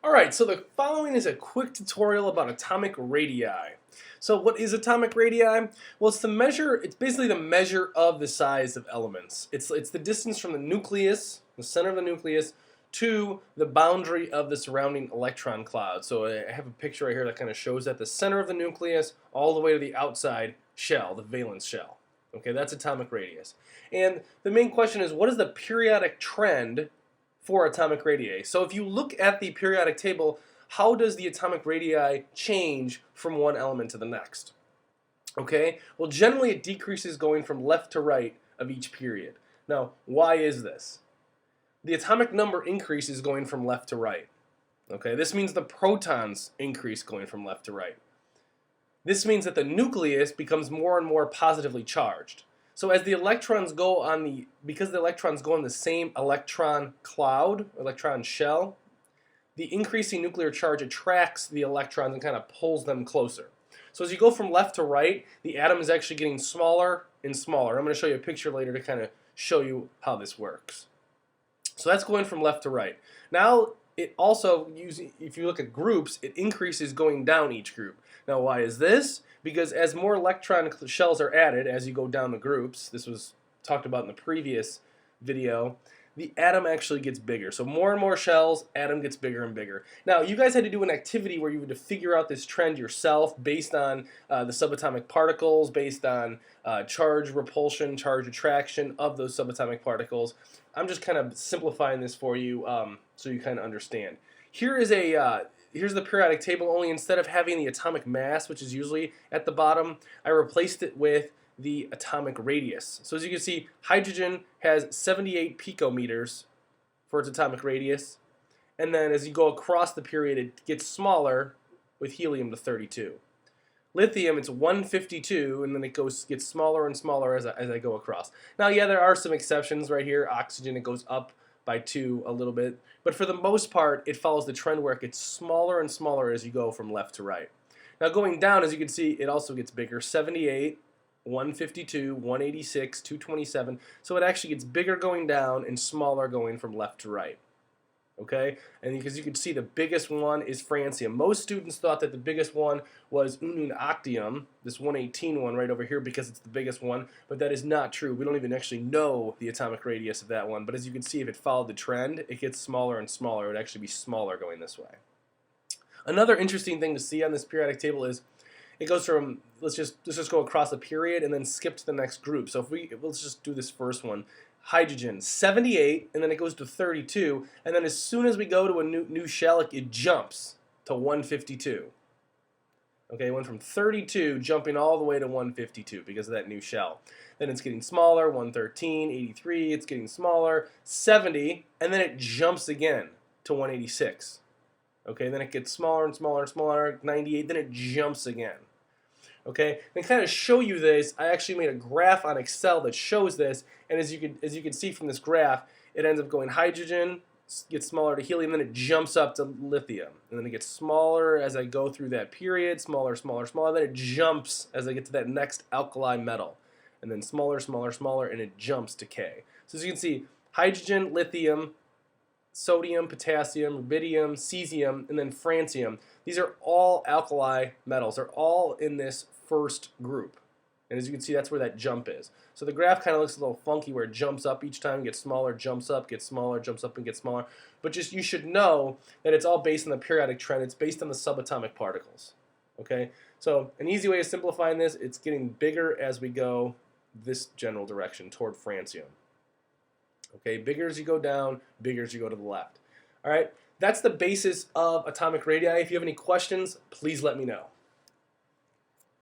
Alright, so the following is a quick tutorial about atomic radii. So what is atomic radii? Well, it's basically the measure of the size of elements. It's the distance from the nucleus, the center of the nucleus, to the boundary of the surrounding electron cloud. So I have a picture right here that kind of shows that the center of the nucleus all the way to the outside shell, the valence shell. Okay, that's atomic radius. And the main question is, what is the periodic trend for atomic radii? So if you look at the periodic table, how does the atomic radii change from one element to the next? Okay, well, generally it decreases going from left to right of each period. Now, why is this? The atomic number increases going from left to right. Okay, this means the protons increase going from left to right. This means that the nucleus becomes more and more positively charged. So as the electrons go on because the electrons go on the same electron cloud, electron shell, the increasing nuclear charge attracts the electrons and kind of pulls them closer. So as you go from left to right, the atom is actually getting smaller and smaller. I'm going to show you a picture later to kind of show you how this works. So that's going from left to right. Now it also, if you look at groups, it increases going down each group. Now why is this? Because as more electron shells are added as you go down the groups, this was talked about in the previous video, the atom actually gets bigger. So more and more shells, atom gets bigger and bigger. Now you guys had to do an activity where you had to figure out this trend yourself based on the subatomic particles, based on charge repulsion, charge attraction of those subatomic particles. I'm just kind of simplifying this for you so you kind of understand. Here's the periodic table, only instead of having the atomic mass, which is usually at the bottom, I replaced it with the atomic radius. So as you can see, hydrogen has 78 picometers for its atomic radius, and then as you go across the period, it gets smaller with helium to 32. Lithium, it's 152, and then it gets smaller and smaller as I go across. Now, yeah, there are some exceptions right here. Oxygen, it goes up by 2 a little bit, but for the most part, it follows the trend where it gets smaller and smaller as you go from left to right. Now, going down, as you can see, it also gets bigger. 78, 152, 186, 227. So it actually gets bigger going down and smaller going from left to right. Okay, and because you can see the biggest one is francium. Most students thought that the biggest one was unum octium, this 118 one right over here, because it's the biggest one, but that is not true. We don't even actually know the atomic radius of that one, but as you can see, if it followed the trend, it gets smaller and smaller. It would actually be smaller going this way. Another interesting thing to see on this periodic table is it goes from, let's just go across a period and then skip to the next group. So let's just do this first one. Hydrogen, 78, and then it goes to 32, and then as soon as we go to a new shell, it jumps to 152. Okay, it went from 32 jumping all the way to 152 because of that new shell. Then it's getting smaller, 113, 83, it's getting smaller, 70, and then it jumps again to 186. Okay, then it gets smaller and smaller and smaller, 98, then it jumps again. Okay, and to kind of show you this, I actually made a graph on Excel that shows this, and as you can see from this graph, it ends up going hydrogen, gets smaller to helium, then it jumps up to lithium, and then it gets smaller as I go through that period, smaller, smaller, smaller, then it jumps as I get to that next alkali metal, and then smaller, smaller, smaller, and it jumps to K. So as you can see, hydrogen, lithium, sodium, potassium, rubidium, cesium, and then francium. These are all alkali metals. They're all in this first group. And as you can see, that's where that jump is. So the graph kind of looks a little funky where it jumps up each time, gets smaller, jumps up, gets smaller, jumps up, and gets smaller. But just you should know that it's all based on the periodic trend. It's based on the subatomic particles. Okay? So an easy way of simplifying this, it's getting bigger as we go this general direction toward francium. Okay, bigger as you go down, bigger as you go to the left. All right, that's the basis of atomic radii. If you have any questions, please let me know.